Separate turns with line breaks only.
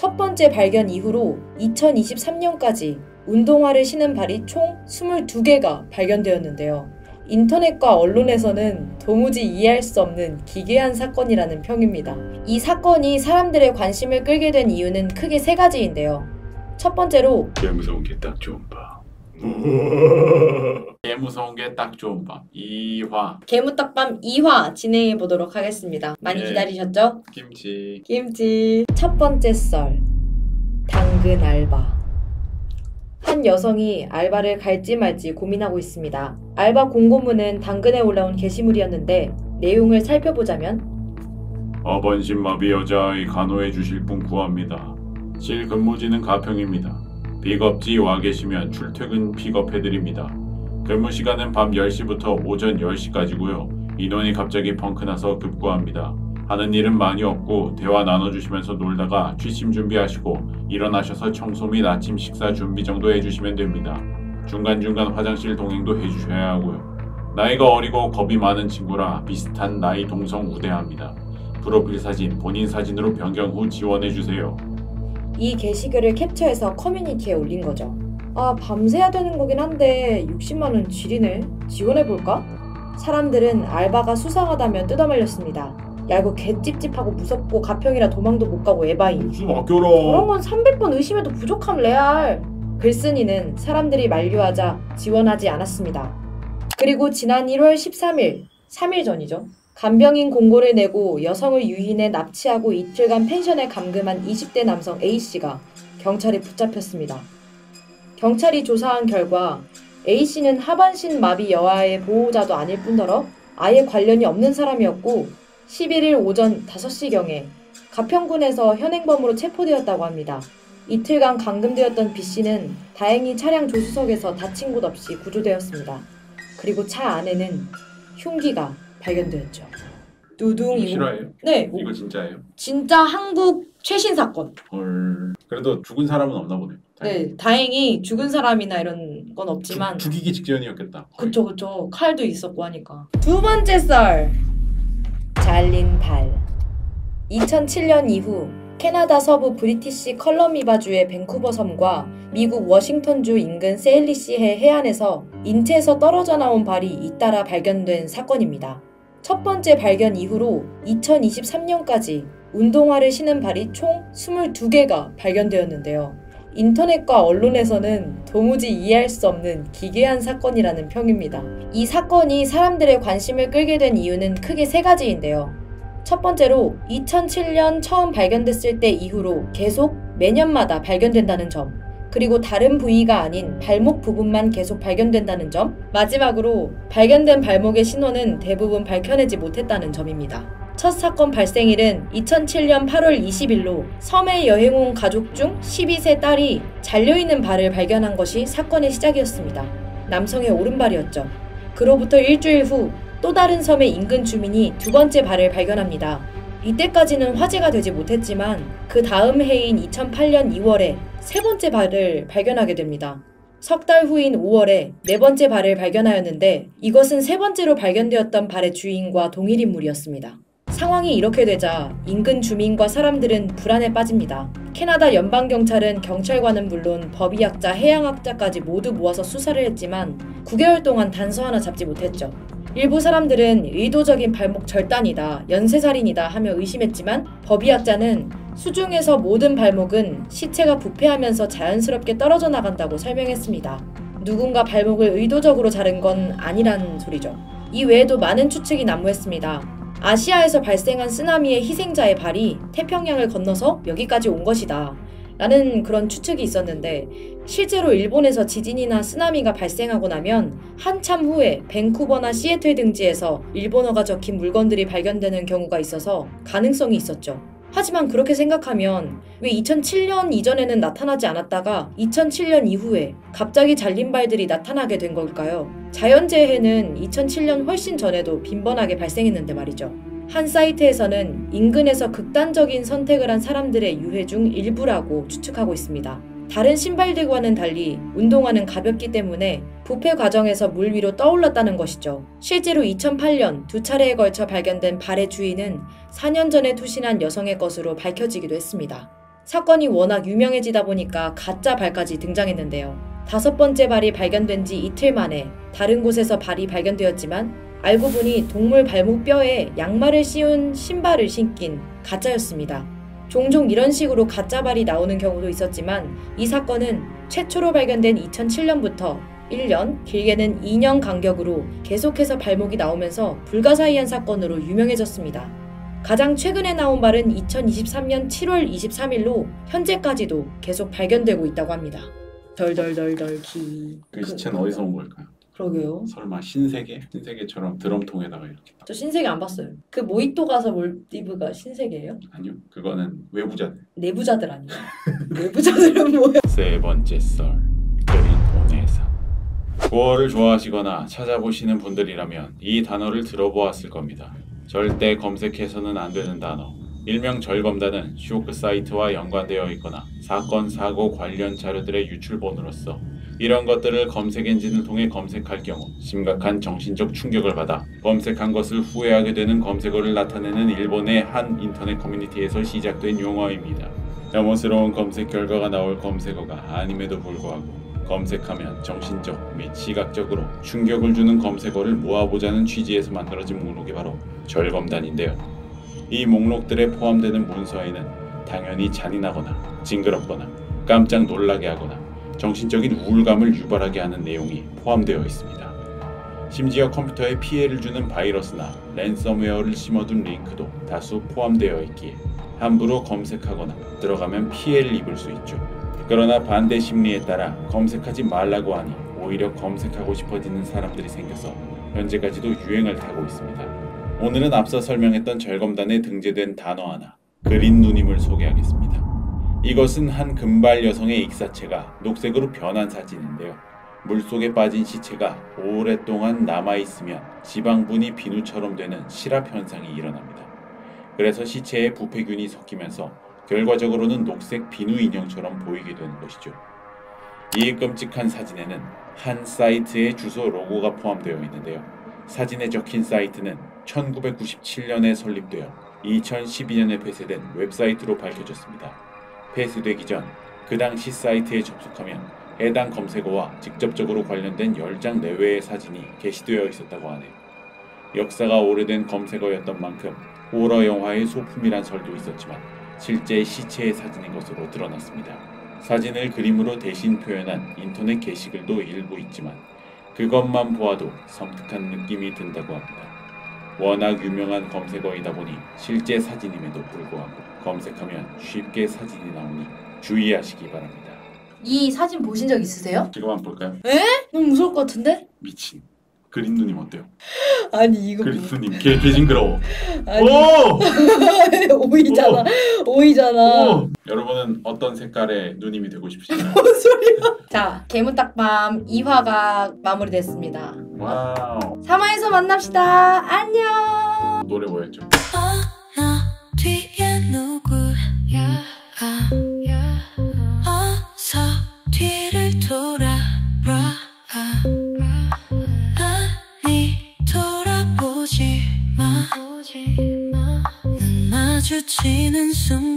첫 번째 발견 이후로 2023년까지 운동화를 신은 발이 총 22개가 발견되었는데요. 인터넷과 언론에서는 도무지 이해할 수 없는 기괴한 사건이라는 평입니다. 이 사건이 사람들의 관심을 끌게 된 이유는 크게 세 가지인데요. 첫 번째로
개 무서운 게 딱 좋은 밤. 개 무서운 게 딱 좋은 밤 2화
개무떡밤 2화 진행해 보도록 하겠습니다. 많이 기다리셨죠? 김치. 첫 번째 썰. 당근 알바. 한 여성이 알바를 갈지 말지 고민하고 있습니다. 알바 공고문은 당근에 올라온 게시물이었는데 내용을 살펴보자면
어번신마비 여자아이 간호해 주실 분 구합니다. 실 근무지는 가평입니다. 픽업지 와 계시면 출퇴근 픽업해드립니다. 근무 시간은 밤 10시부터 오전 10시까지고요. 인원이 갑자기 펑크나서 급구합니다. 하는 일은 많이 없고 대화 나눠주시면서 놀다가 취침 준비하시고 일어나셔서 청소 및 아침 식사 준비 정도 해주시면 됩니다. 중간중간 화장실 동행도 해주셔야 하고요. 나이가 어리고 겁이 많은 친구라 비슷한 나이 동성 우대합니다. 프로필 사진 본인 사진으로 변경 후 지원해주세요.
이 게시글을 캡처해서 커뮤니티에 올린 거죠. 아, 밤새야 되는 거긴 한데 60만원 지리네. 지원해볼까? 사람들은 알바가 수상하다며 뜯어말렸습니다. 야, 이거 개찝찝하고 무섭고 가평이라 도망도 못 가고 에바임.
좀 아껴라.
그런 건 300번 의심해도 부족함 레알. 글쓴이는 사람들이 만류하자 지원하지 않았습니다. 그리고 지난 1월 13일, 3일 전이죠. 간병인 공고를 내고 여성을 유인해 납치하고 이틀간 펜션에 감금한 20대 남성 A씨가 경찰에 붙잡혔습니다. 경찰이 조사한 결과 A씨는 하반신 마비 여아의 보호자도 아닐 뿐더러 아예 관련이 없는 사람이었고 11일 오전 5시경에 가평군에서 현행범으로 체포되었다고 합니다. 이틀간 감금되었던 B씨는 다행히 차량 조수석에서 다친 곳 없이 구조되었습니다. 그리고 차 안에는 흉기가 발견되었죠. 두둥. 이거
실화예요?
네.
이거 진짜예요?
진짜 한국 최신 사건.
헐. 그래도 죽은 사람은 없나 보네.
네, 다행히 죽은 사람이나 이런 건 없지만
죽이기 직전이었겠다.
그쵸. 칼도 있었고 하니까. 두 번째 썰. 잘린 발. 2007년 이후 캐나다 서부 브리티시 컬럼비아주의 밴쿠버 섬과 미국 워싱턴주 인근 세일리시해 해안에서 인체에서 떨어져 나온 발이 잇따라 발견된 사건입니다. 첫 번째 발견 이후로 2023년까지 운동화를 신은 발이 총 22개가 발견되었는데요. 인터넷과 언론에서는 도무지 이해할 수 없는 기괴한 사건이라는 평입니다. 이 사건이 사람들의 관심을 끌게 된 이유는 크게 세 가지인데요. 첫 번째로 2007년 처음 발견됐을 때 이후로 계속 매년마다 발견된다는 점, 그리고 다른 부위가 아닌 발목 부분만 계속 발견된다는 점, 마지막으로 발견된 발목의 신원은 대부분 밝혀내지 못했다는 점입니다. 첫 사건 발생일은 2007년 8월 20일로 섬에 여행 온 가족 중 12세 딸이 잘려있는 발을 발견한 것이 사건의 시작이었습니다. 남성의 오른발이었죠. 그로부터 일주일 후 또 다른 섬의 인근 주민이 두 번째 발을 발견합니다. 이때까지는 화제가 되지 못했지만 그 다음 해인 2008년 2월에 세 번째 발을 발견하게 됩니다. 석 달 후인 5월에 네 번째 발을 발견하였는데 이것은 세 번째로 발견되었던 발의 주인과 동일 인물이었습니다. 상황이 이렇게 되자 인근 주민과 사람들은 불안에 빠집니다. 캐나다 연방경찰은 경찰관은 물론 법의학자, 해양학자까지 모두 모아서 수사를 했지만 9개월 동안 단서 하나 잡지 못했죠. 일부 사람들은 의도적인 발목 절단이다, 연쇄살인이다 하며 의심했지만 법의학자는 수중에서 모든 발목은 시체가 부패하면서 자연스럽게 떨어져 나간다고 설명했습니다. 누군가 발목을 의도적으로 자른 건 아니란 소리죠. 이 외에도 많은 추측이 난무했습니다. 아시아에서 발생한 쓰나미의 희생자의 발이 태평양을 건너서 여기까지 온 것이다 라는 그런 추측이 있었는데 실제로 일본에서 지진이나 쓰나미가 발생하고 나면 한참 후에 밴쿠버나 시애틀 등지에서 일본어가 적힌 물건들이 발견되는 경우가 있어서 가능성이 있었죠. 하지만 그렇게 생각하면 왜 2007년 이전에는 나타나지 않았다가 2007년 이후에 갑자기 잘린 발들이 나타나게 된 걸까요? 자연재해는 2007년 훨씬 전에도 빈번하게 발생했는데 말이죠. 한 사이트에서는 인근에서 극단적인 선택을 한 사람들의 유해 중 일부라고 추측하고 있습니다. 다른 신발들과는 달리 운동화는 가볍기 때문에 부패 과정에서 물 위로 떠올랐다는 것이죠. 실제로 2008년 두 차례에 걸쳐 발견된 발의 주인은 4년 전에 투신한 여성의 것으로 밝혀지기도 했습니다. 사건이 워낙 유명해지다 보니까 가짜 발까지 등장했는데요. 5번째 발이 발견된 지 이틀 만에 다른 곳에서 발이 발견되었지만 알고 보니 동물 발목 뼈에 양말을 씌운 신발을 신긴 가짜였습니다. 종종 이런 식으로 가짜 발이 나오는 경우도 있었지만 이 사건은 최초로 발견된 2007년부터 1년, 길게는 2년 간격으로 계속해서 발목이 나오면서 불가사의한 사건으로 유명해졌습니다. 가장 최근에 나온 발은 2023년 7월 23일로 현재까지도 계속 발견되고 있다고 합니다. 덜덜덜덜기.
그 시체는 어디서 온 걸까요?
그러게요.
설마 신세계? 신세계처럼 드럼통에다가 이렇게
저 신세계 안 봤어요. 그 모히또 가서 몰디브가 신세계예요?
아니요, 그거는 외부자들.
내부자들 아니에요? 내부자들은 뭐야?
세 번째 썰, 그린 오네사. 고어를 좋아하시거나 찾아보시는 분들이라면 이 단어를 들어보았을 겁니다. 절대 검색해서는 안 되는 단어. 일명 절검단은 쇼크 사이트와 연관되어 있거나 사건, 사고 관련 자료들의 유출본으로서 이런 것들을 검색 엔진을 통해 검색할 경우 심각한 정신적 충격을 받아 검색한 것을 후회하게 되는 검색어를 나타내는 일본의 한 인터넷 커뮤니티에서 시작된 용어입니다. 혐오스러운 검색 결과가 나올 검색어가 아님에도 불구하고 검색하면 정신적 및 시각적으로 충격을 주는 검색어를 모아보자는 취지에서 만들어진 목록이 바로 절검단인데요. 이 목록들에 포함되는 문서에는 당연히 잔인하거나 징그럽거나 깜짝 놀라게 하거나 정신적인 우울감을 유발하게 하는 내용이 포함되어 있습니다. 심지어 컴퓨터에 피해를 주는 바이러스나 랜섬웨어를 심어둔 링크도 다수 포함되어 있기에 함부로 검색하거나 들어가면 피해를 입을 수 있죠. 그러나 반대 심리에 따라 검색하지 말라고 하니 오히려 검색하고 싶어지는 사람들이 생겨서 현재까지도 유행을 타고 있습니다. 오늘은 앞서 설명했던 절검단에 등재된 단어 하나, 그린 누님을 소개하겠습니다. 이것은 한 금발 여성의 익사체가 녹색으로 변한 사진인데요. 물속에 빠진 시체가 오랫동안 남아있으면 지방분이 비누처럼 되는 실압 현상이 일어납니다. 그래서 시체에 부패균이 섞이면서 결과적으로는 녹색 비누 인형처럼 보이게 되는 것이죠. 이 끔찍한 사진에는 한 사이트의 주소 로고가 포함되어 있는데요. 사진에 적힌 사이트는 1997년에 설립되어 2012년에 폐쇄된 웹사이트로 밝혀졌습니다. 폐쇄되기 전 그 당시 사이트에 접속하면 해당 검색어와 직접적으로 관련된 10장 내외의 사진이 게시되어 있었다고 하네요. 역사가 오래된 검색어였던 만큼 호러 영화의 소품이란 설도 있었지만 실제 시체의 사진인 것으로 드러났습니다. 사진을 그림으로 대신 표현한 인터넷 게시글도 일부 있지만 그것만 보아도 섬뜩한 느낌이 든다고 합니다. 워낙 유명한 검색어이다 보니 실제 사진임에도 불구하고 검색하면 쉽게 사진이 나오니 주의하시기 바랍니다.
이 사진 보신 적 있으세요?
지금 한번 볼까요?
너무 무서울 것 같은데?
미친. 그린 누님 어때요?
아니 이거
그린 누님 개 징그러워.
아니
오!
오이잖아. 오이잖아.
오! 여러분은 어떤 색깔의 누님이 되고 싶으신가요?
뭔 소리야? 자, 개무딱밤 2화가 마무리됐습니다.
와우.
3화에서 만납시다. 안녕.
노래 뭐였죠?
너 뒤에 누구야? 어서 뒤를 돌아봐. 아니 돌아보지 마. 눈 마주치는 순간